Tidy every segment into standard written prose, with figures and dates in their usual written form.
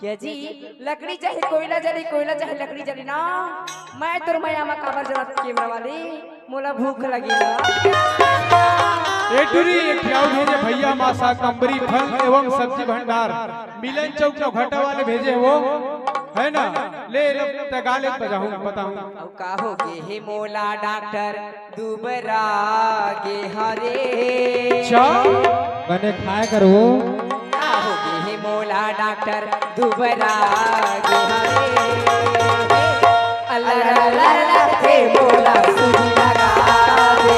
क्या जी लकड़ी चाहे कोयला चाहे लकड़ी जली ना मैं तो मैया में काबर जरूरत कैमरा वाली मोला भूख लगी ना एटुरी एक खिलाऊ भेजे भैया मासा कंबरी फल एवं सब्जी भंडार मिलन चौक चौघटा वाले भेजे वो है ना ले तगाले बजाऊं बताऊं अब का हो गे हे मोला डॉक्टर दुबरा गे हरे अच्छा बने खाए करो का हो गे हे मोला डॉक्टर दुबरा गे हरे अल्लाह अल्लाह हे मोला सुजी लगा दे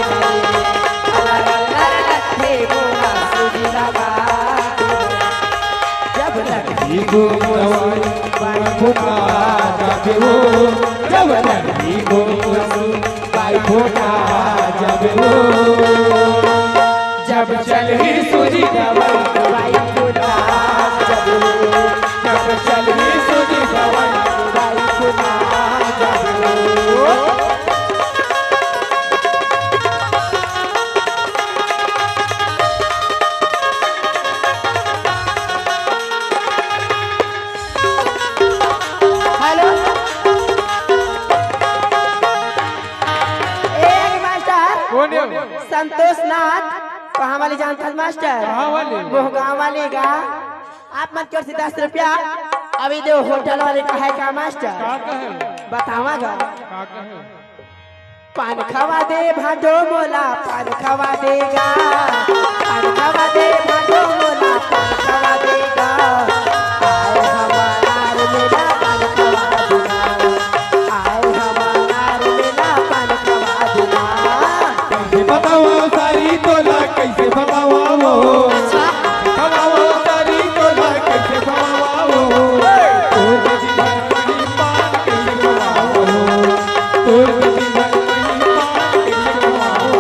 अल्लाह अल्लाह हे मोला सुजी लगा जब तक इको दवाई फुटा जाबे हो जब लगी को बाई फुटा जाबे हो जब चल ही सूजी दवाई बाई फुटा जब जब चल ही सूजी दवाई बाई फुटा हेलो एक मास्टर कौन है संतोष नाथ कहाँ वाली जानता है मास्टर कहाँ वाली? वो गाँव वाली का आप मत कर 10 रुपया अभी दो होटल वाले का है का मास्टर का कहे बतावागा का कहे पान खवा दे भाटो मोला पान खवा देगा पान खवा दे भाटो मोला पान खवा देगा आए हमार मेला पान खवा देगा आए हमार मेला पान खवा देगा कैसे बताओ सारी तोला कैसे बताओ खवाओ तारी तोला कैसे खवाओ तोर बजी भरनी पान कैसे खवाओ तोर बजी भरनी पान कैसे खवाओ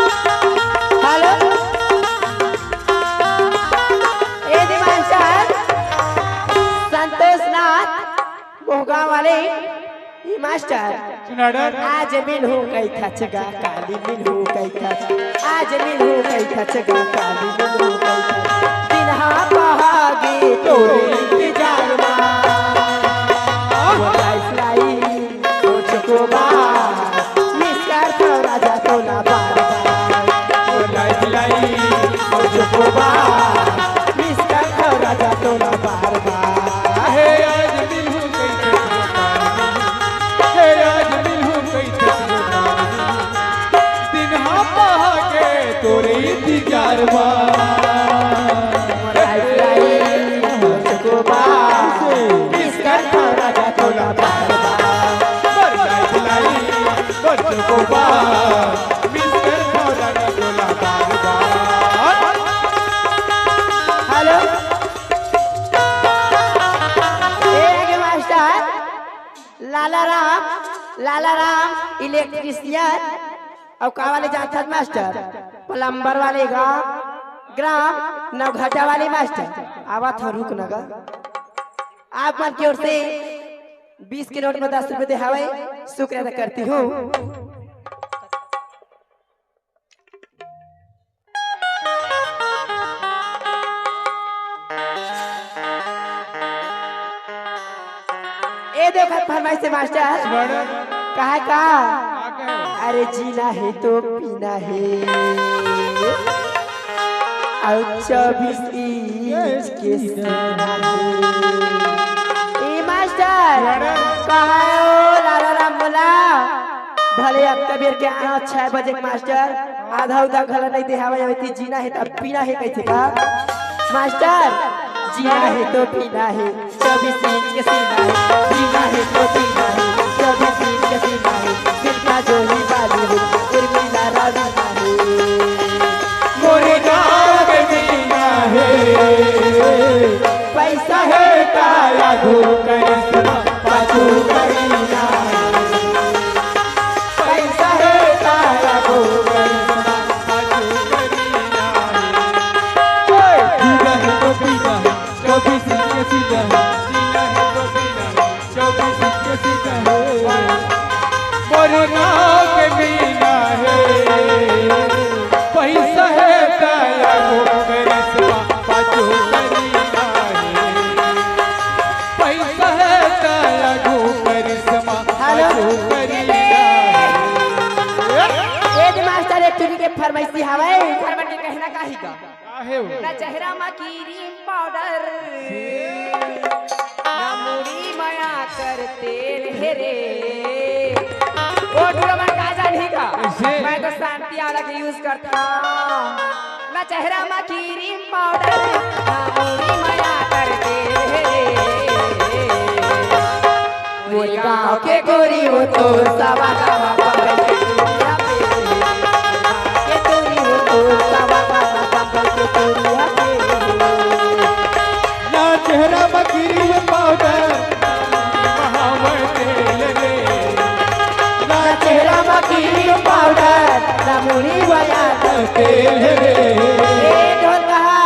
हेलो ए दीवान साहब संतोष नाथ मोहगा वाले ये मास्टर सुनाडर आज मिलूं कई थचगा काली मिलूं कई थच आज मिलूं कई थचगा काली मिलूं कई थच दिनहा पहागी तोरे इंतजार वो लाइफ लाई वो चकोबा मिस कर तो राजा तो ना बार बार लाई लाई चकोबा मिस कर तो राजा तो ना बार बार हे आज दिल हूँ कैसे हे आज दिल हूँ कैसे दिन हाँ पहा के तोरे इंतजार लाइफ लाई वो चकोबा मिस कर तो राजा तो ना बार बार लाई बच्चों को बात मिस कर थोड़ा ना तोला बार बार हेलो एक मास्टर लाला राम इलेक्ट्रिशियन और का वाले जानता है मास्टर प्लम्बर वाले का ग्राम नवघटा वाले मास्टर आवा था रुक नगा आप मन की ओर से 20 के नोट में 10 रुपए दे हवाई शुक्र अदा करती हूँ ए देखो फरमाइश से मास्टर कहा का अरे जीना है तो पीना है और 24 इंच के सीना है ए मास्टर कहा है ओ लाला राम बोला भले अब कबीर के आना 6 बजे मास्टर आधा उधा घला नहीं दे हवा अभी जीना है तब पीना है कैसे का मास्टर जीना है तो पीना है 24 इंच के सीना है जीना है तो पीना है 24 इंच के सीना है दिल का जो ही बाली है उर्मिला रावी है मोरे गाँव में मीना है पैसा है काया घूर करिश्मा पाछू करीना पैसा है काया घूर करिश्मा पाछू करीना जीना है तो पीना है 24 इंच के सीना है जीना है तो पीना है 24 इंच के सीना है चेहरा में क्रीम पाउडर ना मुड़ी माया कर तेल है रे वो डूरा में काजा नहीं का कैसे? मैं तो शांति आला के यूज करता ना चेहरा में क्रीम पाउडर ना मुड़ी माया कर तेल है रे वो गाँव के गोरी वो तो सवा गाँव के दुनिया पे के गोरी वो तो सवा गाँव के दुनिया पे ना चेहरा बकरी में पाउडर महावर तेल रे ना चेहरा में क्रीम पाउडर ना मुड़ी माया कर तेल रे ए ढोल कहा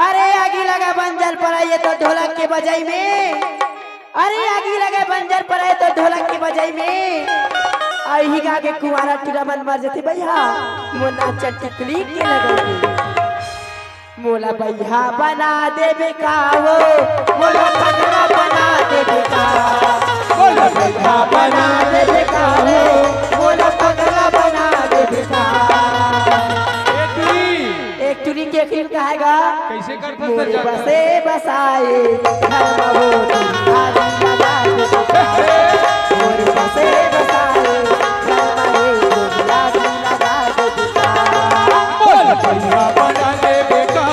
अरे आगी लगा बंजर पर आइए तो ढोलक के बजाई में अरे आगी लगा बंजर पर आए तो ढोलक के बजाई में आई गा के कुंवारा टिरामन मर जते भैया मोना चटकली के लगेगी मोला भैया बना दे बेकावो मोला पगला बना दे बेका मोला भैया बना दे बेकावो मोला पगला बना दे बेका एक टुरी के फिल्म कहेगा कैसे करता सर मोरे जाता बसे बसाए घर हो आदि लगा दे मोरे बसे बसाए घर हो आदि लगा दे बोल भैया बना दे बेका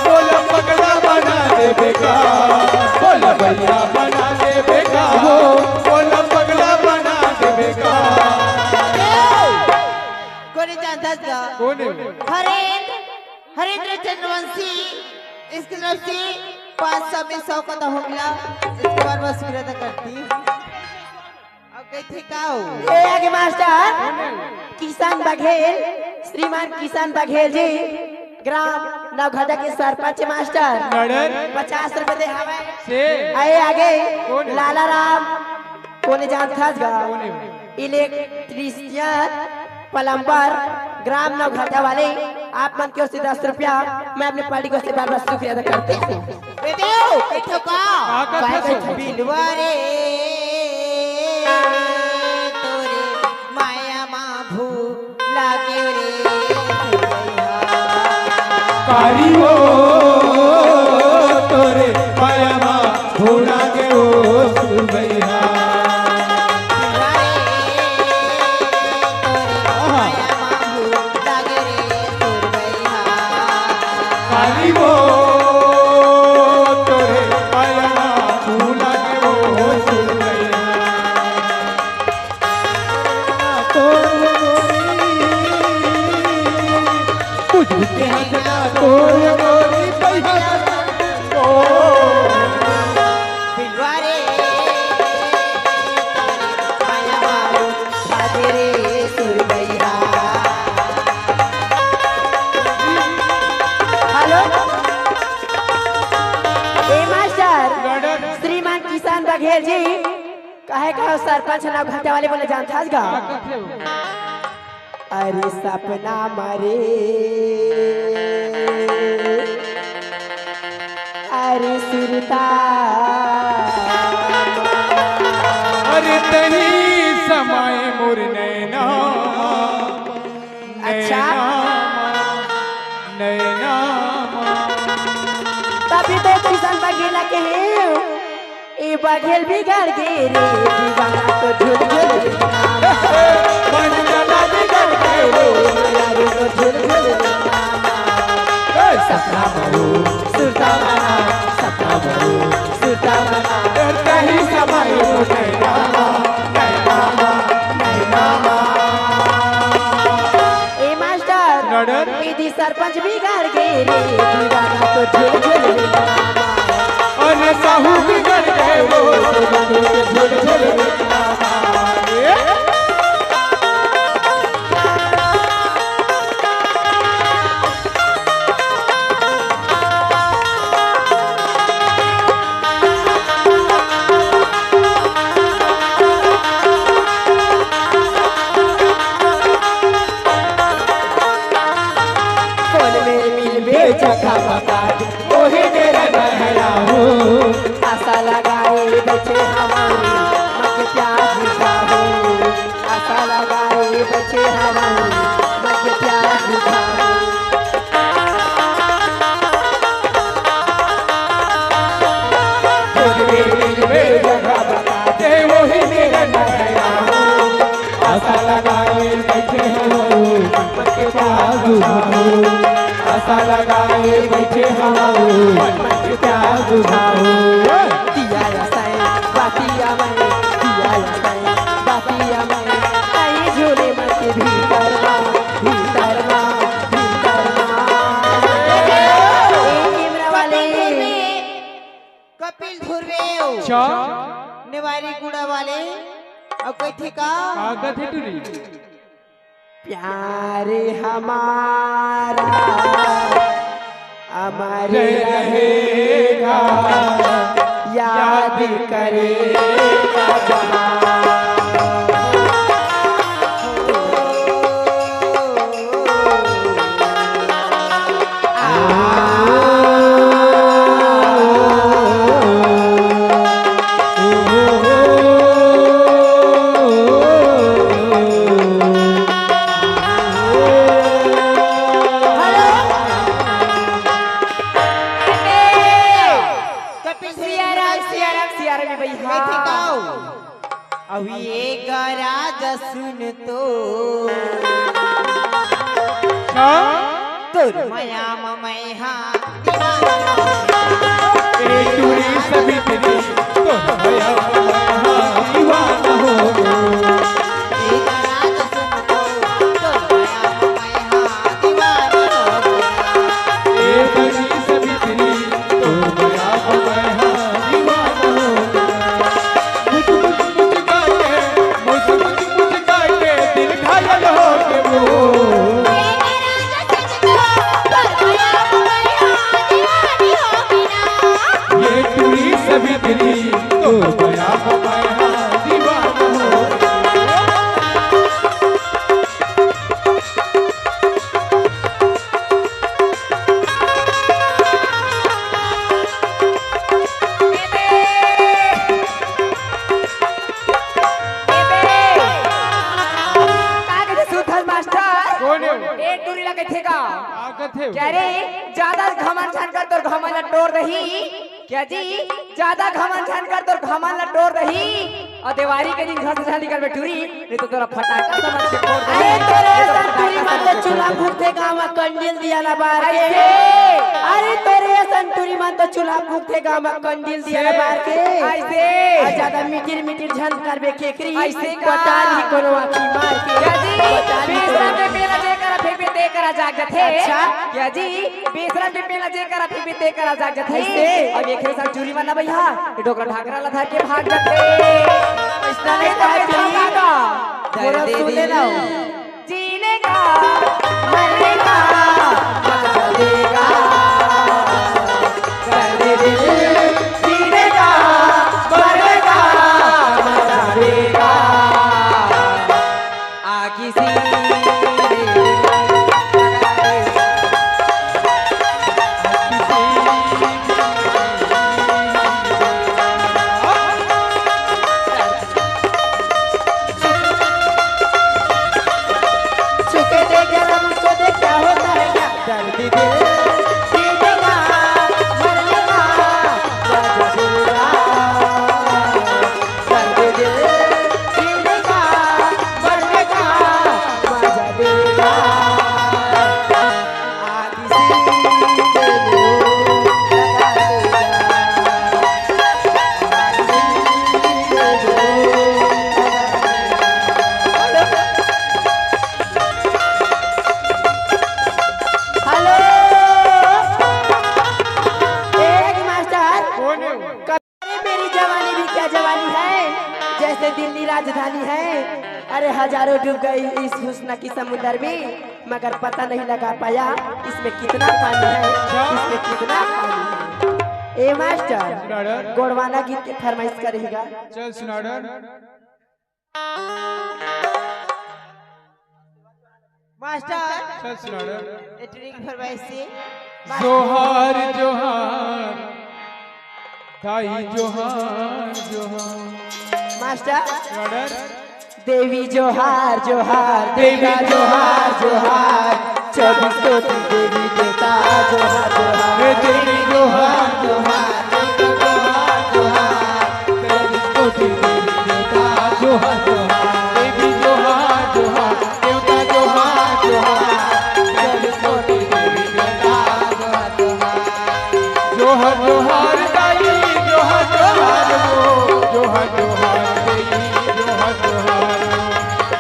बोल पगला बना दे बेका बोल भैया बना दे बेका बोल पगला बना दे बेका कोणी जानतात का कौन है हरेंद्र चंद्रवंशी इसकी तरफ से 500 में 100 का तो हो गया इसके बाद बस विरोध करती अब कही थी काऊ ए आगे मास्टर किसान बघेल श्रीमान किसान बघेल जी ग्राम नवघटा के सरपंच मास्टर नड़न 50 रुपए दे हवे से आए आगे कौन है? लाला राम कोने जानता गा कौन है? इलेक्ट्रीशियन प्लम्बर ग्राम नवघटा वाले आप मन की ओर से 10 रुपया मैं अपने पार्टी को से बार बार शुक्रिया अदा करते हूँ बेटियो कैठो का का काय था काय बिलवारे तोरे माया माभू लागे रे कारी हो तोरे माया मा भोला के ओ सुबैया कारी हो तोरे माया मा भोला के ओ सुबैया तोरे कुछ के हंसना तोरे गोरी पैसा ओ हेलो ए मास्टर नड़न श्रीमान किसान बघेल जी कहे का सरपंच नवघटा वाले बोले जानता गा का थे वो? अरे सपना मरे अरे सुरता अरे तही समय मोर नैना अच्छा। नैना तभी तो किसान बघेला के हैं ए बघेल बिगड़ गए रे दीवाना तो झूल झूल मन गला बिगड़ गए रे यारो तो झूल झूल सपना मरो सुरता बना सपना मरो सुरता बना तही समय मोर नैना ए मास्टर नड़न विधि सरपंच बिगड़ गए रे दीवाना तो झूल झूल अरे साहू बिगड़ गए वो झुल झुल बुझाओ आशा लगाए बैठे हम मन के प्यार बुझाओ दिया रसायन बातिया मैं दिया रसायन बातिया मैं आई झूले मन के भीतर माँ भीतर माँ भीतर माँ कैमरा वाले कपिल धुर्वे अच्छा निवारी गुड़ा वाले और कोई थे का कागज है टूरी प्यार हमारा अमर रहेगा याद करेगा जहां। कपिल सियारा में कोई थे का अब ये गराज सुन तो अच्छा तुर माया ममैहा ए टूरी सभी तेरी तो भया दीवाना हो ये गराज सुन तो तुर माया ममैहा दीवानी हो ए टूरी सभी तेरी तो भया दीवाना हो मुझ काटे दिल घायल हो के वो ये टूरी सभी दिली तो बया हमारा दीवाना हो कौन है वो? एक दूरी लगे थे का कागज है वो? क्या रे ज्यादा घमंड छान कर तो घमंड लटोर दही क्या जी ज्यादा घमंड छान कर तो घमंड लटोर दही और दिवाली के दिन घर से शादी कर बैठूरी नहीं तो तोरा फटाका समझ के फोड़ दे अरे तोरे नहीं तो संतुरी फटाका मन तो समझ के चूल्हा फोड़ दे। फूकते गाँव में कंडील दिया ना बार के ऐसे अरे तोरे संतुरी मन तो चूल्हा फूकते गाँव में कंडील दिया ना बार के ऐसे और ज्यादा मिटिर मिटिर झन करबे केकरी ऐसे का? पटाल ही कोनो आखी मार के क्या जी पटाल ही बेसरा कोनो- पे पेला जे करा फेबे ते करा जाग जथे अच्छा। क्या जी बेसरा पे पेला जे करा फेबे ते करा जाग जथे ऐसे? अब एक साथ चूरी माना भैया ये डोकरा ढाकरा लथा के भाग जथे ऐसा नहीं था तो चली का पूरा सुने ना हो। जीने का मरने का मजा देगा कर दे दिल जीने का मरने का मजा देगा आगी सी छुके देख जरा मुझको देख क्या होता है क्या दर्द दिल जीने का मरने का मजा देगा दर्द दिल जीने का मरने का मजा देगा आगी सी दिल लगा हेलो एक मास्टर कौन है वो? अरे मेरी जवानी भी क्या जवानी है जैसे दिल्ली राजधानी है अरे हजारों डूब गई इस हुस्न की समुद्र में मगर पता नहीं लगा पाया इसमें कितना पानी है इसमें कितना पानी है ए मास्टर सुनाडर गोड़वाना गीत की फरमाइश करेगा चल सुनाडर मास्टर चल सुनाडर इतनी की फरमाइश से जोहार जोहार ताई जोहार जोहार मास्टर सुनाडर देवी जोहार जोहार देवी जोहार जोहार 24 कोटि देवी देवता जोहार जोहार हे देवी जोहार जोहार देवी जोहार जोहार तेरी कोटि देवी देवता जोहार जोहार देवी जोहार जोहार देवता जोहार जोहार जोहर जोहार दाई जोहर जोहार वो जोहर जोहार देई जोहर जोहार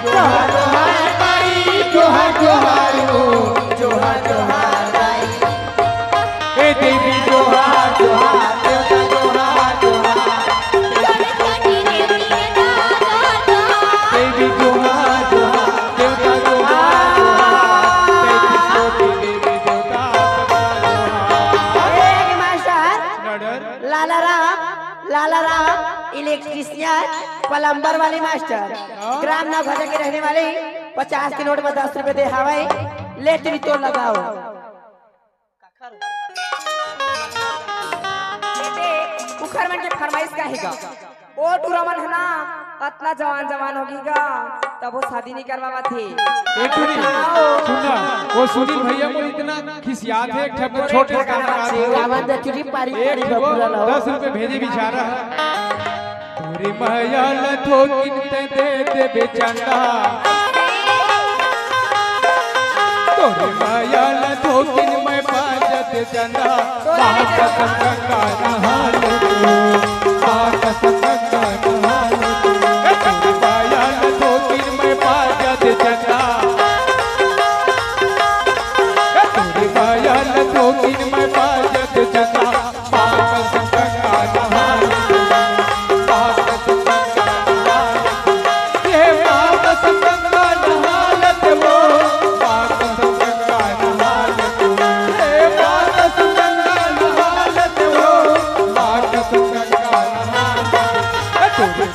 जोहर जोहार दाई जोहर जोहार वो जोहार जोहार दाई ए देवी जोहार जोहार देवता जोहार जोहार देवी जोहार जोहार देवता जोहार जोहार देवी देवता एक मास्टर नडर लाला राम इलेक्ट्रीशियन प्लम्बर वाली मास्टर ग्राम नवघटा के रहने वाले 50 के नोट में 10 रुपए दे हवाई लेट भी तो लगाओ उखर मन के फरमाइश का हैगा ओ टूरमन है ना इतना जवान होगीगा तब वो शादी नहीं करवा थे एक मिनट सुनना वो सुनील भैया को इतना खिसियात है एक ठप छोटे का आवाज दे चुरी पारी एक पारी वो पूरा लो 10 रुपए भेजे बेचारा तोरे मायाल ठोकिन ते दे दे बेचंदा तोरे मायाल ठोकिन मैं पाजत चंदा बात संगंगा नहाल बात संगंगा नहाल तोरे मायाल ठोकिन मैं पाजत चंदा तोरे मायाल ठोकिन मैं पाजत चंदा बात संगंगा नहाल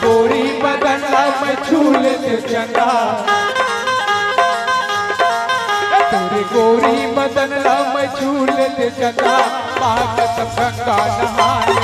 गोरी बदला में झूले चंदा तोरे गोरी बदला में झूले चंदा पागत गंगा नहाने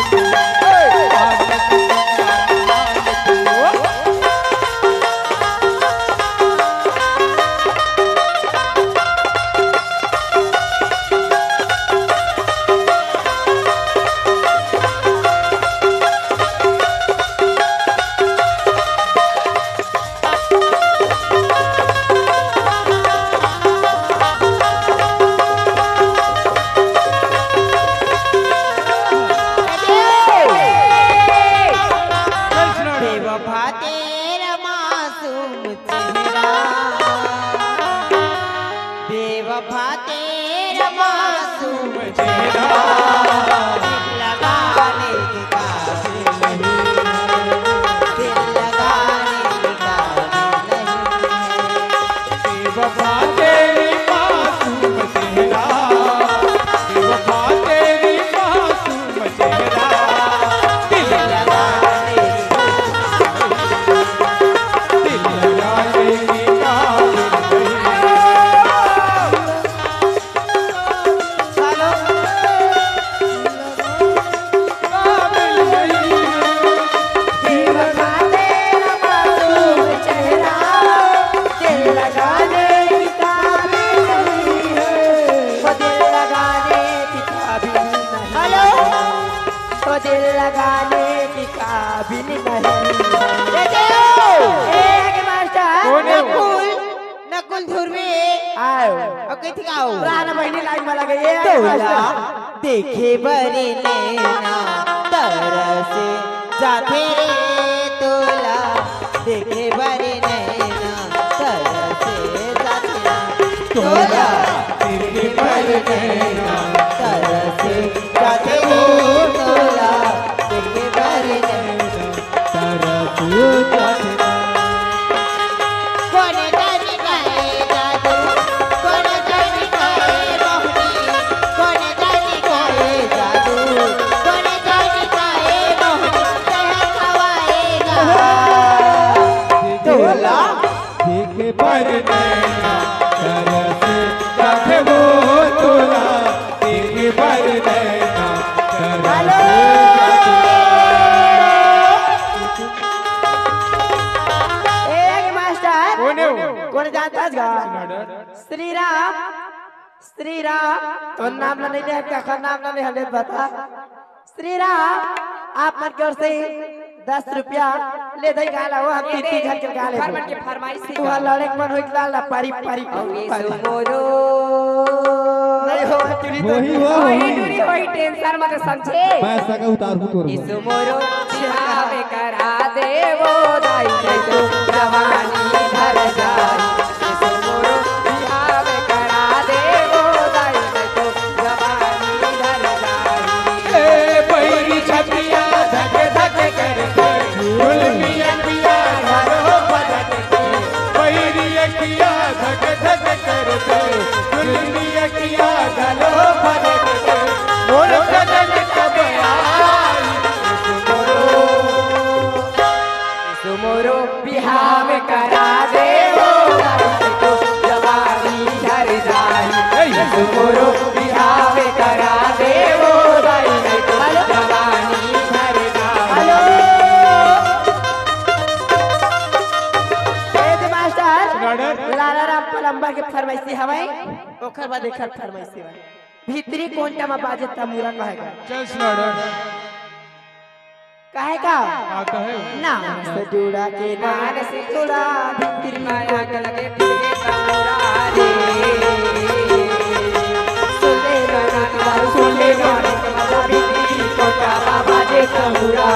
देखे बरे नैना तरसे जाते रे तोला देखे बरे नैना तरसे जाते तोला देखे बरे नैना तरसे जाते रे तोला देखे बरे नैना तरसे जाते पर नैना तरसे जाते वो तोला देखे पर नैना तरसे एक मास्टर कौन जानता श्री राम तो नाम ना नहीं ले का नाम ना ले बता श्री राम आप मन की ओर से 10 रुपया ले दई गाला वो हम 3 घर के गाले फरमान के फरमाइश तू लड़क मन होई गाला पारी पारी मोरो होई हो चुरी तो वही हो, होई वही। चुरी होई टेंशन मत समझे पैसा का उतार हूँ तोर इस मोरो छिड़कावे करा दे वो दाई नहीं तो जवानी धर जाई इस मोरो छिड़कावे करा दे वो दाई नहीं तो जवानी धर जाई ए बैरी छतिया धक धक करके झुलमी अखिया घरो बदन के बैरी अखिया धक धक करके झुलमी अखिया घरो बदन के मोर कदम कब आई मोरो बिहाव करा दे वो दाई नहीं तो जवानी धर जाई मोरो बिहाव करा दे वो दाई नहीं तो जवानी धर जाई लाला राम पलम्बर के फरमाइशी हवाई ओखर बाद एकर फरमाइशी हवाई भीतरी कोंटा में बाजे तमूरा कहेगा चल स्नाडर कहेगा आ कहे ना से जुड़ा के नान से जुड़ा भीतरी माया के लगे फिर तमूरा रे सुले गाना के बारे सुले गाना के बारे भीतरी कोंटा में बाजे तमूरा